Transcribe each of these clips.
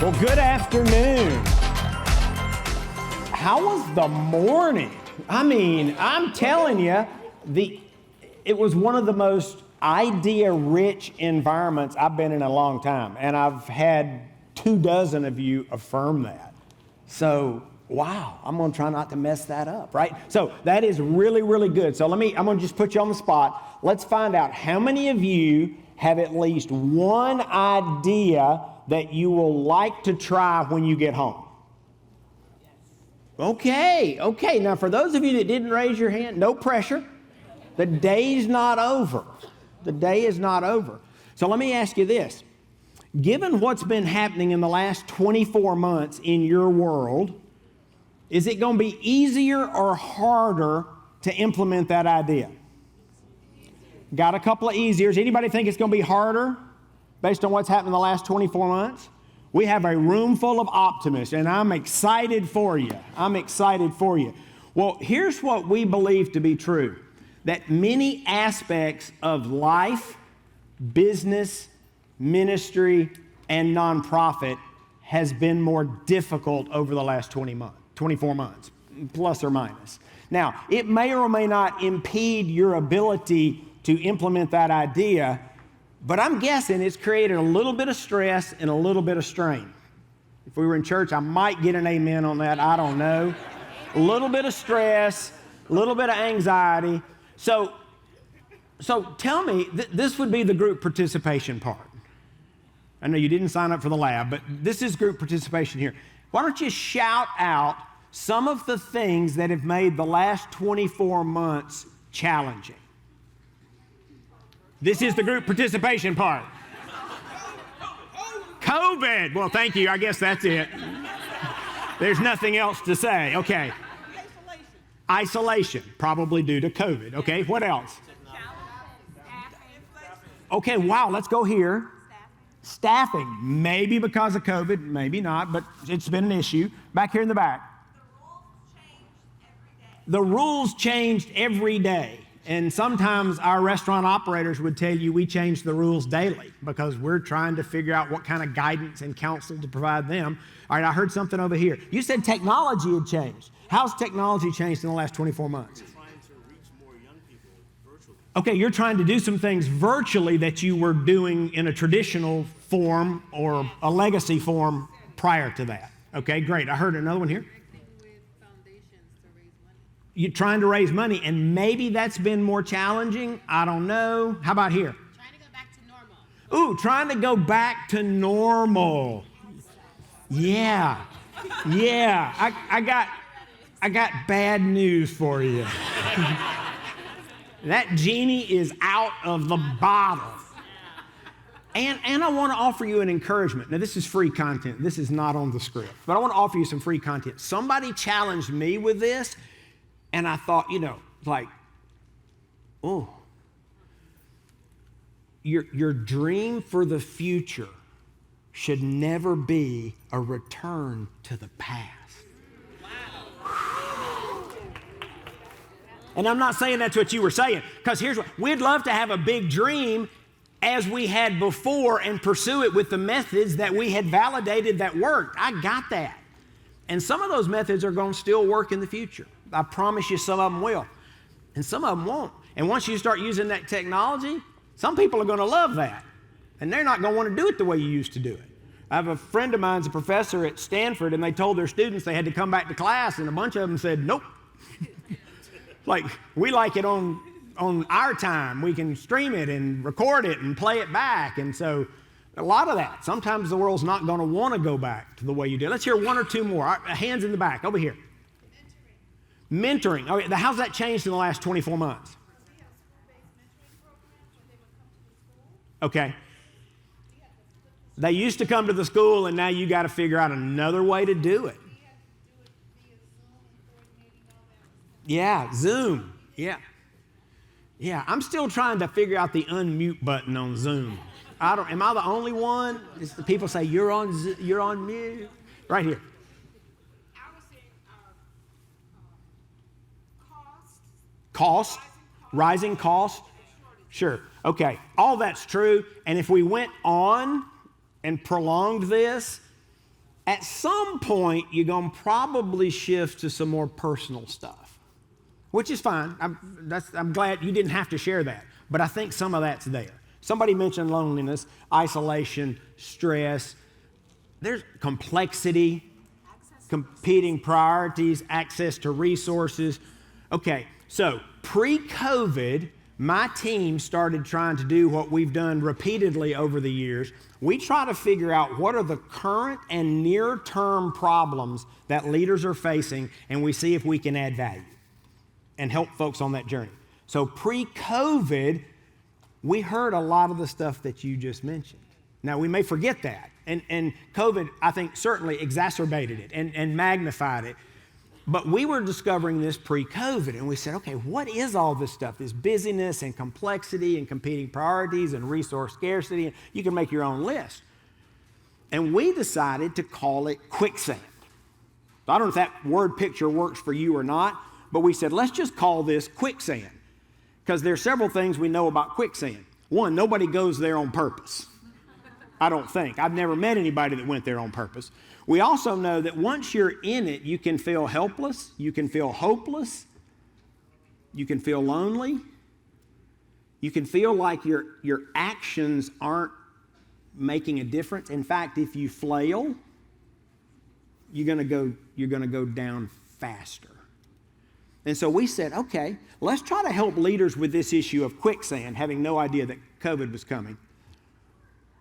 Well, good afternoon. How was the morning? I mean, I'm telling you, it was one of the most idea-rich environments I've been in a long time, and I've had 24 of you affirm that. So, wow, I'm gonna try not to mess that up, right? So that is really, really good. So I'm gonna just put you on the spot. Let's find out how many of you have at least one idea that you will like to try when you get home. Okay. Now for those of you that didn't raise your hand, no pressure. The day's not over. The day is not over. So let me ask you this. Given what's been happening in the last 24 months in your world, is it going to be easier or harder to implement that idea? Got a couple of easiers. Anybody think it's going to be harder based on what's happened in the last 24 months? We have a room full of optimists, and I'm excited for you. Well, here's what we believe to be true, that many aspects of life, business, ministry, and nonprofit has been more difficult over the last 24 months, plus or minus. Now, it may or may not impede your ability to implement that idea, but I'm guessing it's created a little bit of stress and a little bit of strain. If we were in church, I might get an amen on that. I don't know. A little bit of stress, a little bit of anxiety. So tell me, this would be the group participation part. I know you didn't sign up for the lab, but this is group participation here. Why don't you shout out some of the things that have made the last 24 months challenging? This is the group participation part. COVID. Well, thank you. I guess that's it. There's nothing else to say. Okay. Isolation, probably due to COVID. Okay, what else? Okay, wow, let's go here. Staffing, maybe because of COVID, maybe not, but it's been an issue. Back here in the back. The rules changed every day. And sometimes our restaurant operators would tell you we change the rules daily because we're trying to figure out what kind of guidance and counsel to provide them. All right, I heard something over here. You said technology had changed. How's technology changed in the last 24 months? We're trying to reach more young people virtually. Okay, you're trying to do some things virtually that you were doing in a traditional form or a legacy form prior to that. Okay, great. I heard another one here. You're trying to raise money, and maybe that's been more challenging. I don't know. How about here? Trying to go back to normal. Ooh, trying to go back to normal. Yeah. I got bad news for you. That genie is out of the bottle. And I want to offer you an encouragement. Now, this is free content. This is not on the script, but I want to offer you some free content. Somebody challenged me with this, and I thought, your dream for the future should never be a return to the past. Wow. And I'm not saying that's what you were saying, because here's what, we'd love to have a big dream as we had before and pursue it with the methods that we had validated that worked. I got that. And some of those methods are going to still work in the future. I promise you some of them will. And some of them won't. And once you start using that technology, some people are going to love that. And they're not going to want to do it the way you used to do it. I have a friend of mine's a professor at Stanford, and they told their students they had to come back to class, and a bunch of them said, nope. Like, we like it on our time. We can stream it and record it and play it back. And so a lot of that. Sometimes the world's not going to want to go back to the way you did. Let's hear one or two more. Hands in the back, over here. Mentoring. Okay, how's that changed in the last 24 months? Okay. They used to come to the school, and now you got to figure out another way to do it. Yeah, Zoom. Yeah, I'm still trying to figure out the unmute button on Zoom. Am I the only one? It's the people say, you're on mute. Right here. I was saying Cost? Rising cost? Sure. Okay. All that's true. And if we went on and prolonged this, At some point, you're going to probably shift to some more personal stuff, which is fine. I'm glad you didn't have to share that, but I think some of that's there. Somebody mentioned loneliness, isolation, stress. There's complexity, competing priorities, access to resources. Okay, so pre-COVID, my team started trying to do what we've done repeatedly over the years. We try to figure out what are the current and near-term problems that leaders are facing, and we see if we can add value and help folks on that journey. So pre-COVID, we heard a lot of the stuff that you just mentioned. Now, we may forget that, and COVID, I think, certainly exacerbated it and magnified it. But we were discovering this pre-COVID, and we said, okay, what is all this stuff, this busyness and complexity and competing priorities and resource scarcity? You can make your own list. And we decided to call it quicksand. I don't know if that word picture works for you or not, but we said, let's just call this quicksand, because there are several things we know about quicksand. One, nobody goes there on purpose. I don't think. I've never met anybody that went there on purpose. We also know that once you're in it, you can feel helpless, you can feel hopeless, you can feel lonely, you can feel like your actions aren't making a difference. In fact, if you flail, you're going to go down faster. And so we said, okay, let's try to help leaders with this issue of quicksand, having no idea that COVID was coming.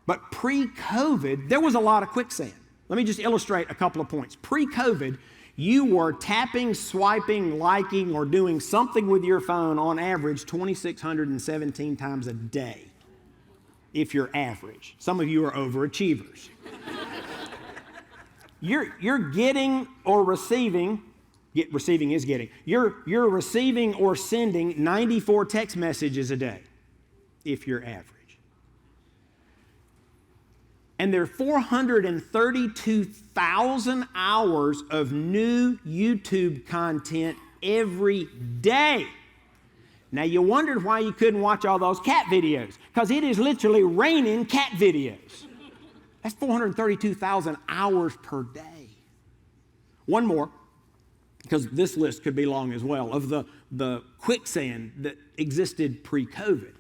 But pre-COVID, there was a lot of quicksand. Let me just illustrate a couple of points. Pre-COVID, you were tapping, swiping, liking, or doing something with your phone on average 2,617 times a day, if you're average. Some of you are overachievers. You're getting or receiving, receiving is getting, you're receiving or sending 94 text messages a day, if you're average. And there are 432,000 hours of new YouTube content every day. Now, you wondered why you couldn't watch all those cat videos, because it is literally raining cat videos. That's 432,000 hours per day. One more, because this list could be long as well, of the quicksand that existed pre-COVID,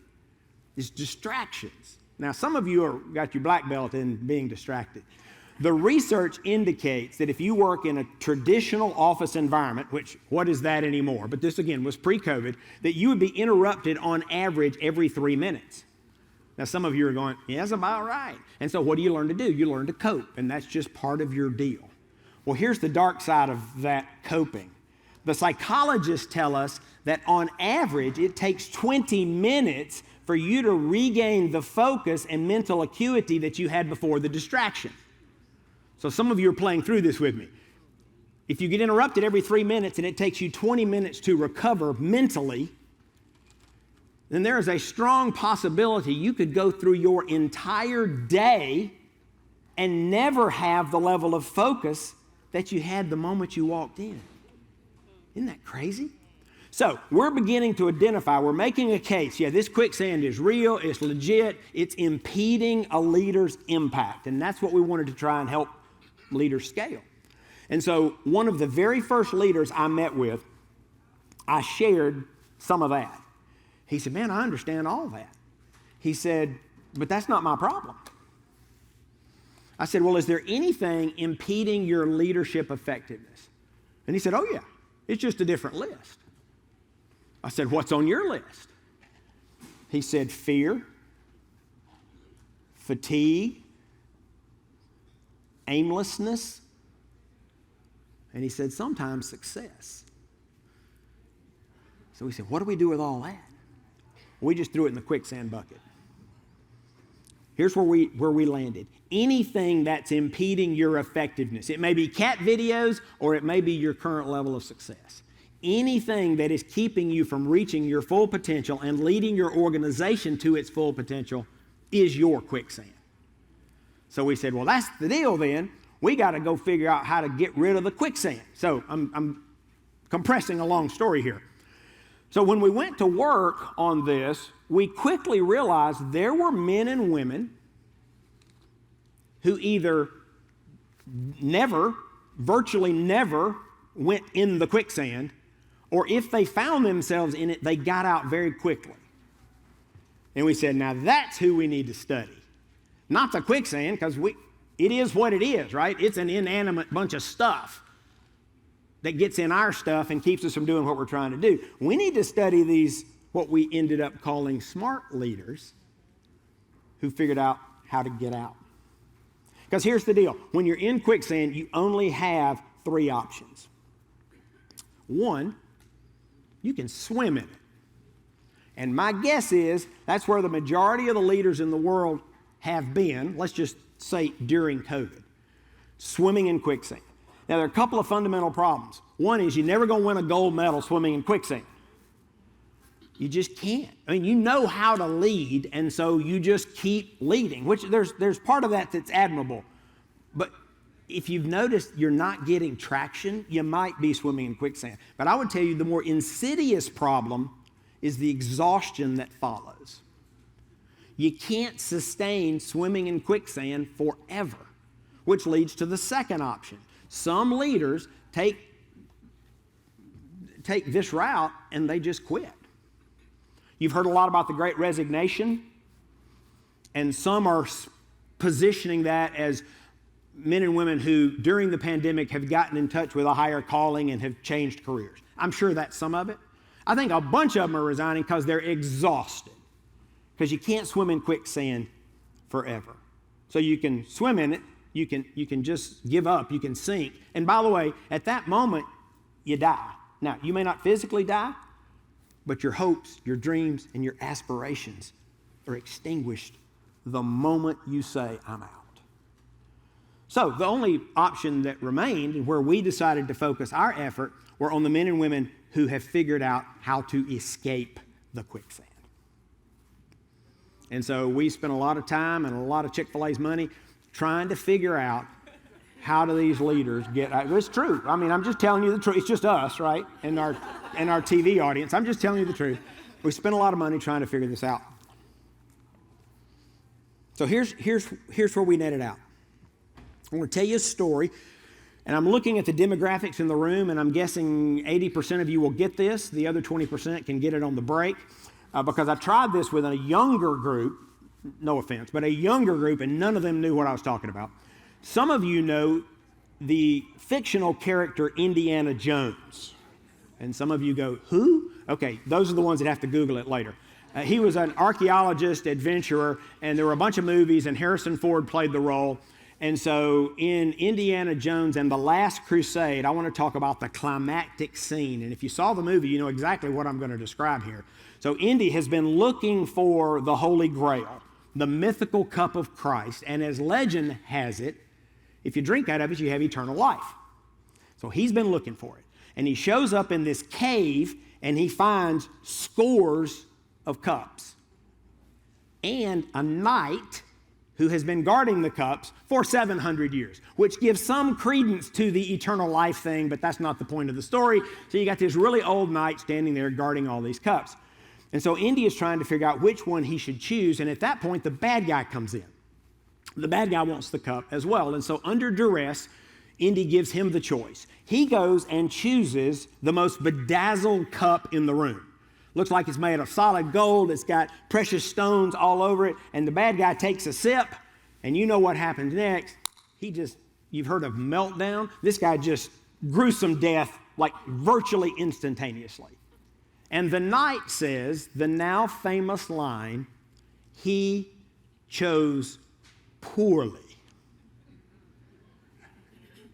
is distractions. Now, some of you got your black belt in being distracted. The research indicates that if you work in a traditional office environment, which, what is that anymore? But this, again, was pre-COVID, that you would be interrupted on average every 3 minutes. Now, some of you are going, yeah, that's about right. And so what do you learn to do? You learn to cope, and that's just part of your deal. Well, here's the dark side of that coping. The psychologists tell us that on average, it takes 20 minutes for you to regain the focus and mental acuity that you had before the distraction. So some of you are playing through this with me. If you get interrupted every 3 minutes and it takes you 20 minutes to recover mentally, then there is a strong possibility you could go through your entire day and never have the level of focus that you had the moment you walked in. Isn't that crazy? So we're beginning to identify, we're making a case. Yeah, this quicksand is real, it's legit, it's impeding a leader's impact. And that's what we wanted to try and help leaders scale. And so one of the very first leaders I met with, I shared some of that. He said, man, I understand all that. He said, but that's not my problem. I said, well, is there anything impeding your leadership effectiveness? And he said, oh yeah, it's just a different list. I said, what's on your list? He said, fear, fatigue, aimlessness, and he said, sometimes success. So we said, what do we do with all that? We just threw it in the quicksand bucket. Here's where we landed. Anything that's impeding your effectiveness. It may be cat videos or it may be your current level of success. Anything that is keeping you from reaching your full potential and leading your organization to its full potential is your quicksand. So we said, well, that's the deal then. We got to go figure out how to get rid of the quicksand. So I'm compressing a long story here. So when we went to work on this, we quickly realized there were men and women who either virtually never went in the quicksand, or if they found themselves in it, they got out very quickly. And we said, now that's who we need to study. Not the quicksand, because it is what it is, right? It's an inanimate bunch of stuff that gets in our stuff and keeps us from doing what we're trying to do. We need to study these, what we ended up calling smart leaders, who figured out how to get out. Because here's the deal. When you're in quicksand, you only have 3 options. 1, you can swim in it. And my guess is that's where the majority of the leaders in the world have been, let's just say during COVID, swimming in quicksand. Now, there are a couple of fundamental problems. One is you're never going to win a gold medal swimming in quicksand. You just can't. I mean, you know how to lead, and so you just keep leading, which there's part of that that's admirable. But if you've noticed you're not getting traction, you might be swimming in quicksand. But I would tell you the more insidious problem is the exhaustion that follows. You can't sustain swimming in quicksand forever, which leads to the second option. Some leaders take this route and they just quit. You've heard a lot about the Great Resignation, and some are positioning that as men and women who, during the pandemic, have gotten in touch with a higher calling and have changed careers. I'm sure that's some of it. I think a bunch of them are resigning because they're exhausted, because you can't swim in quicksand forever. So you can swim in it, you can just give up, you can sink. And by the way, at that moment, you die. Now, you may not physically die, but your hopes, your dreams, and your aspirations are extinguished the moment you say, I'm out. So the only option that remained, and where we decided to focus our effort, were on the men and women who have figured out how to escape the quicksand. And so we spent a lot of time and a lot of Chick-fil-A's money trying to figure out how do these leaders get out. It's true. I mean, I'm just telling you the truth. It's just us, right? And our TV audience. I'm just telling you the truth. We spent a lot of money trying to figure this out. So here's where we netted out. I'm going to tell you a story, and I'm looking at the demographics in the room, and I'm guessing 80% of you will get this. The other 20% can get it on the break, because I tried this with a younger group, no offense, but a younger group, and none of them knew what I was talking about. Some of you know the fictional character Indiana Jones, and some of you go, who? Okay, those are the ones that have to Google it later. He was an archaeologist, adventurer, and there were a bunch of movies, and Harrison Ford played the role. And so in Indiana Jones and the Last Crusade, I want to talk about the climactic scene. And if you saw the movie, you know exactly what I'm going to describe here. So Indy has been looking for the Holy Grail, the mythical cup of Christ. And as legend has it, if you drink out of it, you have eternal life. So he's been looking for it. And he shows up in this cave, and he finds scores of cups and a knight who has been guarding the cups for 700 years, which gives some credence to the eternal life thing, but that's not the point of the story. So you got this really old knight standing there guarding all these cups. And so Indy is trying to figure out which one he should choose, and at that point, the bad guy comes in. The bad guy wants the cup as well, and so under duress, Indy gives him the choice. He goes and chooses the most bedazzled cup in the room. Looks like it's made of solid gold. It's got precious stones all over it. And the bad guy takes a sip, and you know what happens next. You've heard of meltdown. This guy just gruesome death, like virtually instantaneously. And the knight says the now famous line, he chose poorly.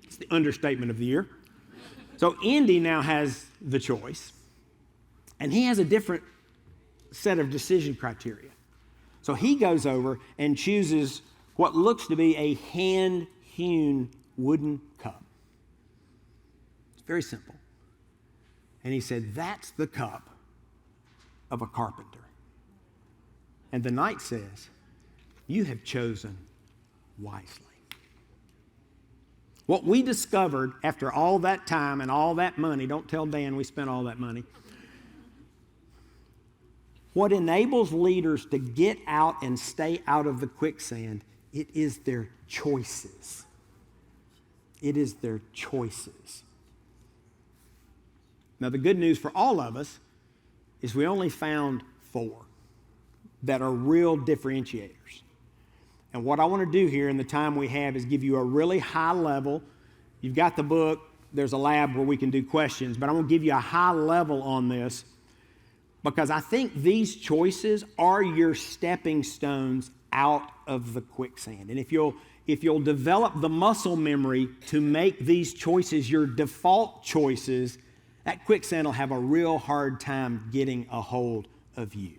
It's the understatement of the year. So Indy now has the choice. And he has a different set of decision criteria. So he goes over and chooses what looks to be a hand-hewn wooden cup. It's very simple. And he said, that's the cup of a carpenter. And the knight says, you have chosen wisely. What we discovered after all that time and all that money, don't tell Dan we spent all that money, what enables leaders to get out and stay out of the quicksand, it is their choices. It is their choices. Now, the good news for all of us is we only found 4 that are real differentiators. And what I want to do here in the time we have is give you a really high level. You've got the book. There's a lab where we can do questions, but I'm going to give you a high level on this because I think these choices are your stepping stones out of the quicksand. And if you'll develop the muscle memory to make these choices your default choices, that quicksand will have a real hard time getting a hold of you.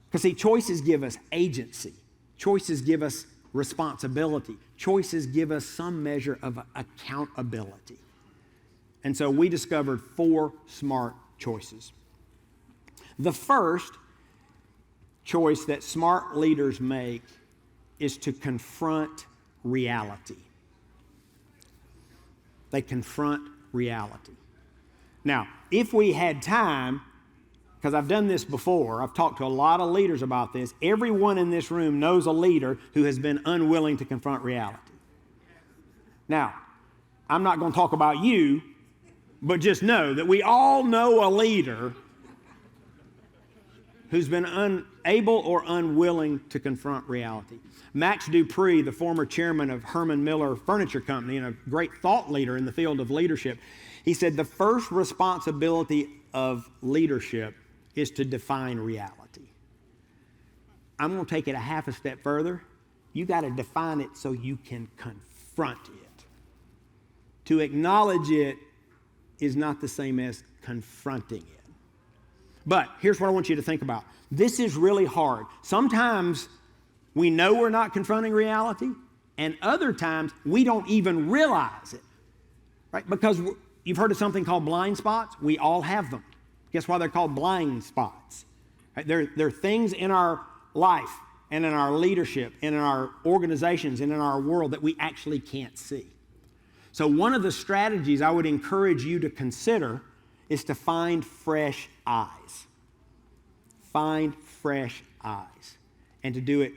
Because see, choices give us agency. Choices give us responsibility. Choices give us some measure of accountability. And so we discovered 4 smart choices. The first choice that smart leaders make is to confront reality. They confront reality. Now, if we had time, because I've done this before, I've talked to a lot of leaders about this. Everyone in this room knows a leader who has been unwilling to confront reality. Now, I'm not going to talk about you, but just know that we all know a leader who's been unable or unwilling to confront reality. Max Dupree, the former chairman of Herman Miller Furniture Company and a great thought leader in the field of leadership, he said the first responsibility of leadership is to define reality. I'm going to take it a half a step further. You got to define it so you can confront it. To acknowledge it is not the same as confronting it. But here's what I want you to think about. This is really hard. Sometimes we know we're not confronting reality, and other times we don't even realize it, right? Because you've heard of something called blind spots. We all have them. Guess why they're called blind spots? Right? They're things in our life and in our leadership and in our organizations and in our world that we actually can't see. So one of the strategies I would encourage you to consider is to find fresh eyes. Find fresh eyes. And to do it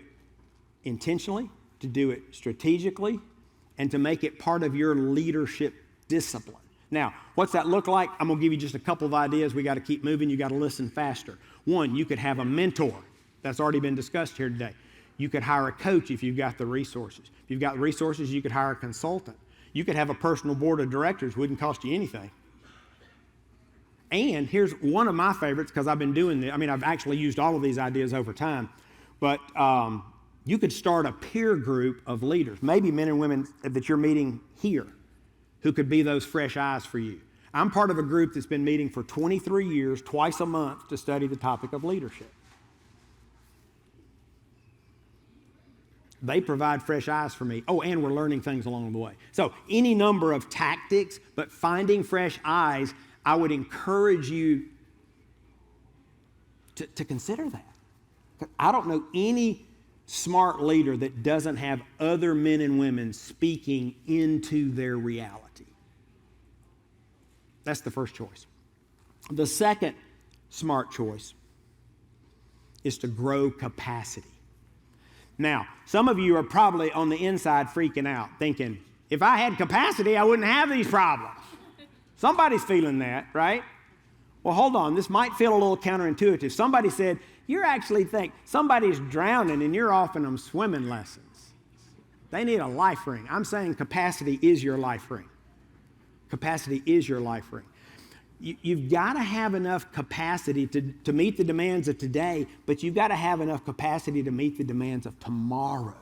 intentionally, to do it strategically, and to make it part of your leadership discipline. Now, what's that look like? I'm going to give you just a couple of ideas. We got to keep moving. You got to listen faster. One, you could have a mentor. That's already been discussed here today. You could hire a coach if you've got the resources. If you've got resources, you could hire a consultant. You could have a personal board of directors. Wouldn't cost you anything. And here's one of my favorites, because I've been doing this. I mean, I've actually used all of these ideas over time. But you could start a peer group of leaders, maybe men and women that you're meeting here, who could be those fresh eyes for you. I'm part of a group that's been meeting for 23 years, twice a month, to study the topic of leadership. They provide fresh eyes for me. Oh, and we're learning things along the way. So any number of tactics, but finding fresh eyes, I would encourage you to consider that. I don't know any smart leader that doesn't have other men and women speaking into their reality. That's the first choice. The second smart choice is to grow capacity. Now, some of you are probably on the inside freaking out, thinking, if I had capacity, I wouldn't have these problems. Somebody's feeling that, right? Well, hold on. This might feel a little counterintuitive. Somebody said, you actually think somebody's drowning and you're offering them swimming lessons. They need a life ring. I'm saying capacity is your life ring. Capacity is your life ring. You've got to have enough capacity to meet the demands of today, but you've got to have enough capacity to meet the demands of tomorrow.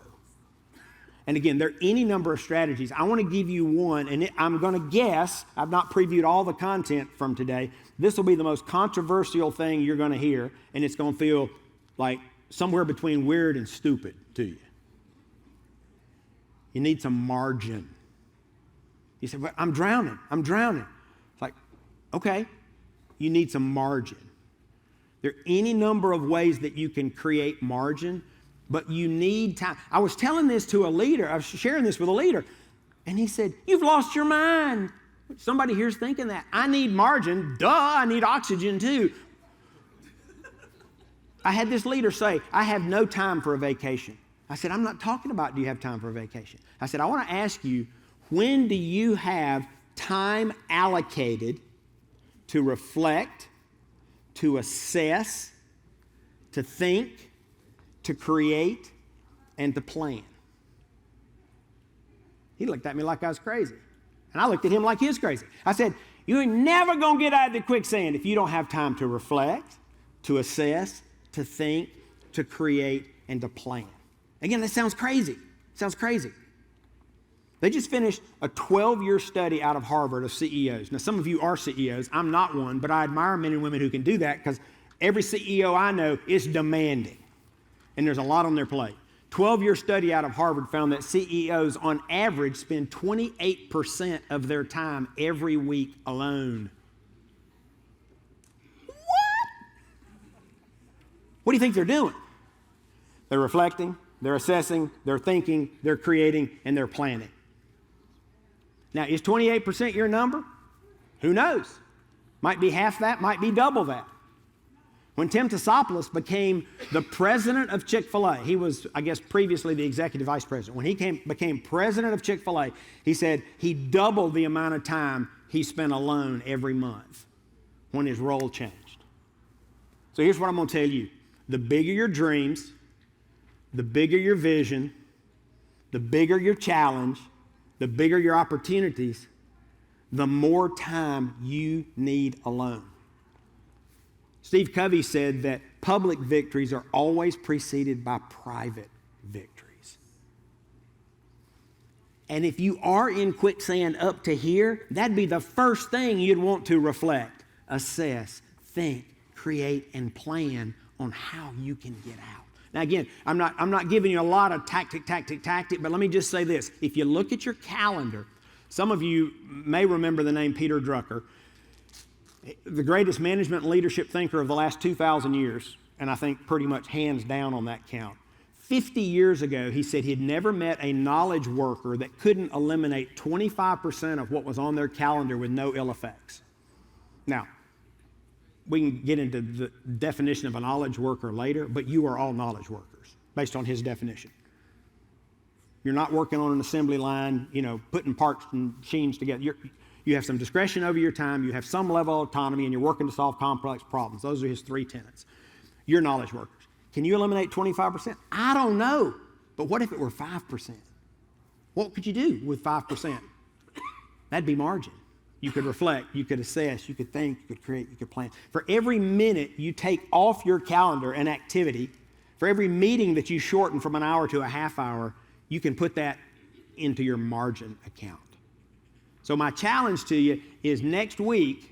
And again, there are any number of strategies. I want to give you one, and I'm going to guess, I've not previewed all the content from today, this will be the most controversial thing you're going to hear, and it's going to feel like somewhere between weird and stupid to you. You need some margin. You say, well, I'm drowning. It's like, okay, you need some margin. There are any number of ways that you can create margin, but you need time. I was telling this to a leader. I was sharing this with a leader, and he said, you've lost your mind. Somebody here's thinking that. I need margin. Duh, I need oxygen too. I had this leader say, I have no time for a vacation. I said, I'm not talking about do you have time for a vacation. I said, I want to ask you, When do you have time allocated to reflect, to assess, to think, to create, and to plan? He looked at me like I was crazy. And I looked at him like he was crazy. I said, you ain't never going to get out of the quicksand if you don't have time to reflect, to assess, to think, to create, and to plan. Again, that sounds crazy. Sounds crazy. They just finished a 12-year study out of Harvard of CEOs. Now, some of you are CEOs. I'm not one, but I admire men and women who can do that because every CEO I know is demanding, and there's a lot on their plate. 12-year study out of Harvard found that CEOs on average spend 28% of their time every week alone. What do you think they're doing? They're reflecting, they're assessing, they're thinking, they're creating, and they're planning. Now, is 28% your number? Who knows? Might be half that, might be double that. When Tim Tassopoulos became the president of Chick-fil-A, he was, I guess, previously the executive vice president. When he became president of Chick-fil-A, he said he doubled the amount of time he spent alone every month when his role changed. So here's what I'm going to tell you. The bigger your dreams, the bigger your vision, the bigger your challenge, the bigger your opportunities, the more time you need alone. Steve Covey said that public victories are always preceded by private victories. And if you are in quicksand up to here, that'd be the first thing you'd want to reflect, assess, think, create, and plan on how you can get out. Now again, I'm not giving you a lot of tactic, but let me just say this. If you look at your calendar, some of you may remember the name Peter Drucker, the greatest management and leadership thinker of the last 2,000 years, and I think pretty much hands down on that count. 50 years ago, he said he'd never met a knowledge worker that couldn't eliminate 25% of what was on their calendar with no ill effects. Now, we can get into the definition of a knowledge worker later, but you are all knowledge workers based on his definition. You're not working on an assembly line, putting parts and machines together. You have some discretion over your time, you have some level of autonomy, and you're working to solve complex problems. Those are his three tenets. You're knowledge workers. Can you eliminate 25%? I don't know, but what if it were 5%? What could you do with 5%? That'd be margin. You could reflect, you could assess, you could think, you could create, you could plan. For every minute you take off your calendar an activity, for every meeting that you shorten from an hour to a half hour, you can put that into your margin account. So my challenge to you is next week,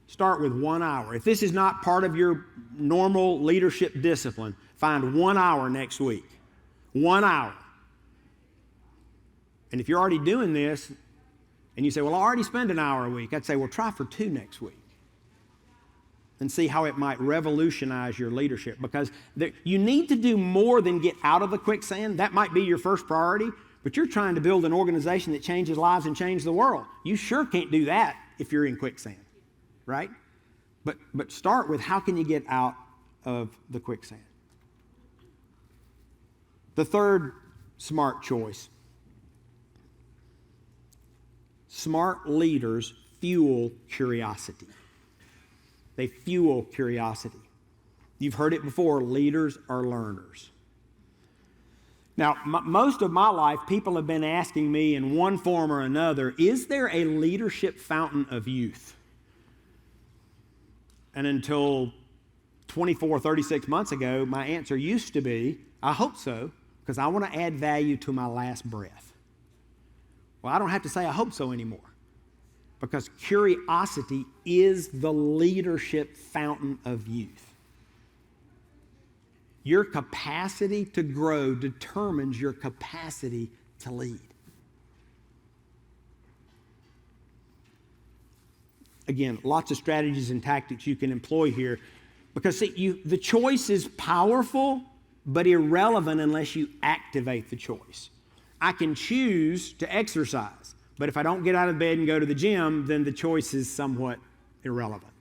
start with 1 hour. If this is not part of your normal leadership discipline, find 1 hour next week. 1 hour. And if you're already doing this, and you say, well, I already spend an hour a week, I'd say, well, try for 2 next week and see how it might revolutionize your leadership. Because you need to do more than get out of the quicksand. That might be your first priority, but you're trying to build an organization that changes lives and changes the world. You sure can't do that if you're in quicksand, right? But start with how can you get out of the quicksand. The third smart choice. Smart leaders fuel curiosity. They fuel curiosity. You've heard it before, leaders are learners. Now, most of my life, people have been asking me in one form or another, is there a leadership fountain of youth? And until 24, 36 months ago, my answer used to be, I hope so, because I want to add value to my last breath. Well, I don't have to say I hope so anymore, because curiosity is the leadership fountain of youth. Your capacity to grow determines your capacity to lead. Again, lots of strategies and tactics you can employ here, because the choice is powerful but irrelevant unless you activate the choice. I can choose to exercise, but if I don't get out of bed and go to the gym, then the choice is somewhat irrelevant.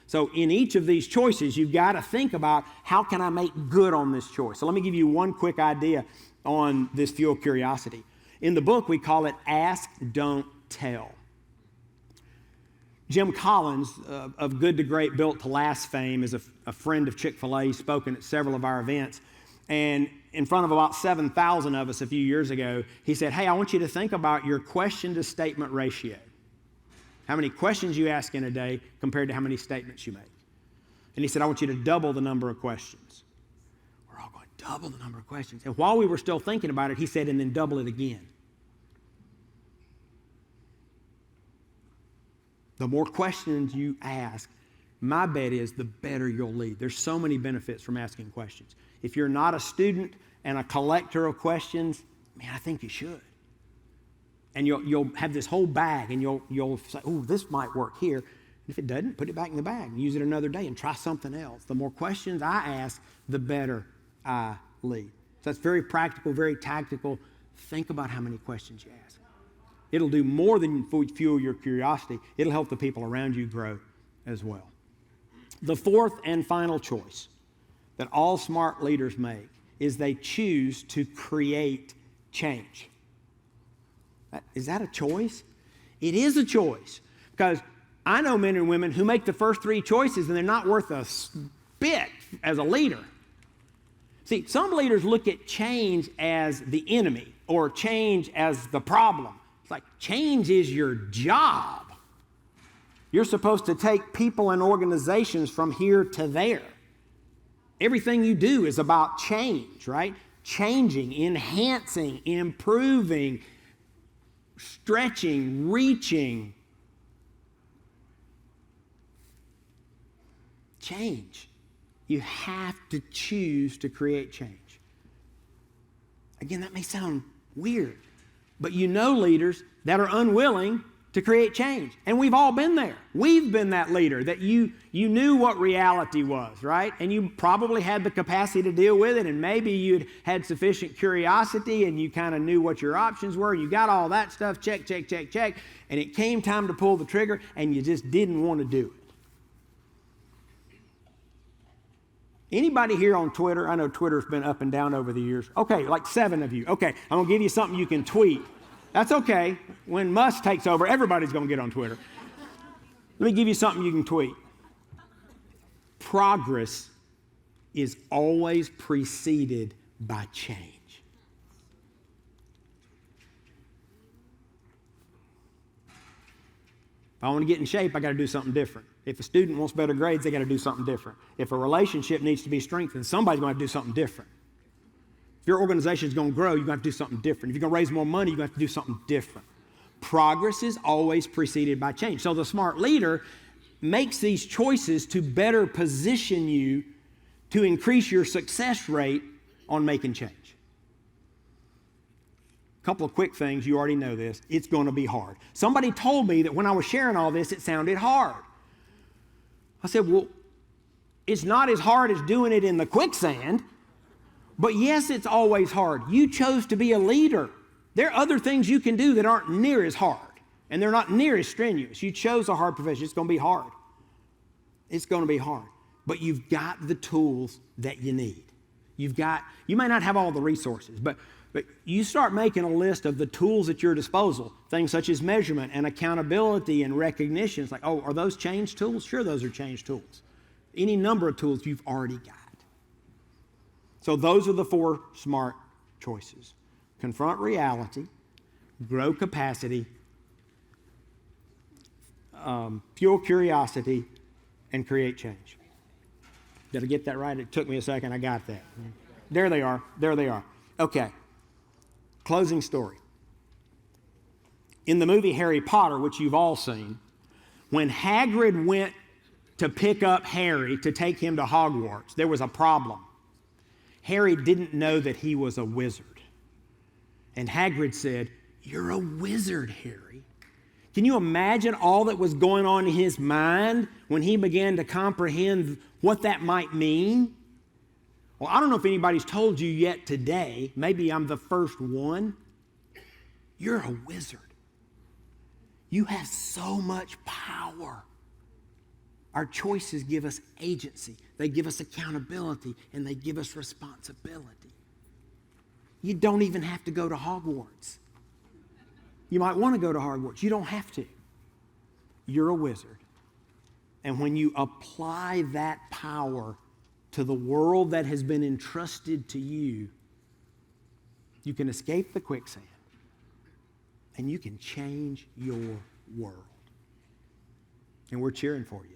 So in each of these choices, you've got to think about how can I make good on this choice. So let me give you one quick idea on this fuel curiosity. In the book, we call it Ask, Don't Tell. Jim Collins, of Good to Great, Built to Last fame, is a friend of Chick-fil-A. He's spoken at several of our events. And in front of about 7,000 of us a few years ago, he said, hey, I want you to think about your question to statement ratio. How many questions you ask in a day compared to how many statements you make. And he said, I want you to double the number of questions. We're all going, double the number of questions. And while we were still thinking about it, he said, and then double it again. The more questions you ask, my bet is the better you'll lead. There's so many benefits from asking questions. If you're not a student and a collector of questions, man, I think you should. And you'll have this whole bag, and you'll say, oh, this might work here. And if it doesn't, put it back in the bag and use it another day and try something else. The more questions I ask, the better I lead. So that's very practical, very tactical. Think about how many questions you ask. It'll do more than fuel your curiosity. It'll help the people around you grow as well. The fourth and final choice that all smart leaders make is they choose to create change. Is that a choice? It is a choice, because I know men and women who make the first three choices and they're not worth a bit as a leader. See, some leaders look at change as the enemy or change as the problem. It's like change is your job. You're supposed to take people and organizations from here to there. Everything you do is about change, right? Changing, enhancing, improving, stretching, reaching. Change. You have to choose to create change. Again, that may sound weird, but you know leaders that are unwilling to create change. And we've all been there. We've been that leader that you knew what reality was, right? And you probably had the capacity to deal with it, and maybe you'd had sufficient curiosity and you kind of knew what your options were. You got all that stuff, check, check, check, check, and it came time to pull the trigger and you just didn't want to do it. Anybody here on Twitter? I know Twitter's been up and down over the years. Okay, like 7 of you. Okay, I'm going to give you something you can tweet. That's okay. When Musk takes over, everybody's going to get on Twitter. Let me give you something you can tweet. Progress is always preceded by change. If I want to get in shape, I got to do something different. If a student wants better grades, they got to do something different. If a relationship needs to be strengthened, somebody's going to do something different. If your organization is going to grow, you're going to have to do something different. If you're going to raise more money, you're going to have to do something different. Progress is always preceded by change. So the smart leader makes these choices to better position you to increase your success rate on making change. A couple of quick things, you already know this. It's going to be hard. Somebody told me that when I was sharing all this, it sounded hard. I said, well, it's not as hard as doing it in the quicksand. But yes, it's always hard. You chose to be a leader. There are other things you can do that aren't near as hard, and they're not near as strenuous. You chose a hard profession. It's going to be hard. It's going to be hard. But you've got the tools that you need. You may not have all the resources, but you start making a list of the tools at your disposal, things such as measurement and accountability and recognition. It's like, oh, are those change tools? Sure, those are change tools. Any number of tools you've already got. So those are the 4 smart choices. Confront reality, grow capacity, fuel curiosity, and create change. Did I get that right? It took me a second. I got that. There they are. There they are. Okay. Closing story. In the movie Harry Potter, which you've all seen, when Hagrid went to pick up Harry to take him to Hogwarts, there was a problem. Harry didn't know that he was a wizard. And Hagrid said, "You're a wizard, Harry." Can you imagine all that was going on in his mind when he began to comprehend what that might mean? Well, I don't know if anybody's told you yet today. Maybe I'm the first one. You're a wizard. You have so much power. Our choices give us agency, they give us accountability, and they give us responsibility. You don't even have to go to Hogwarts. You might want to go to Hogwarts. You don't have to. You're a wizard. And when you apply that power to the world that has been entrusted to you, you can escape the quicksand and you can change your world. And we're cheering for you.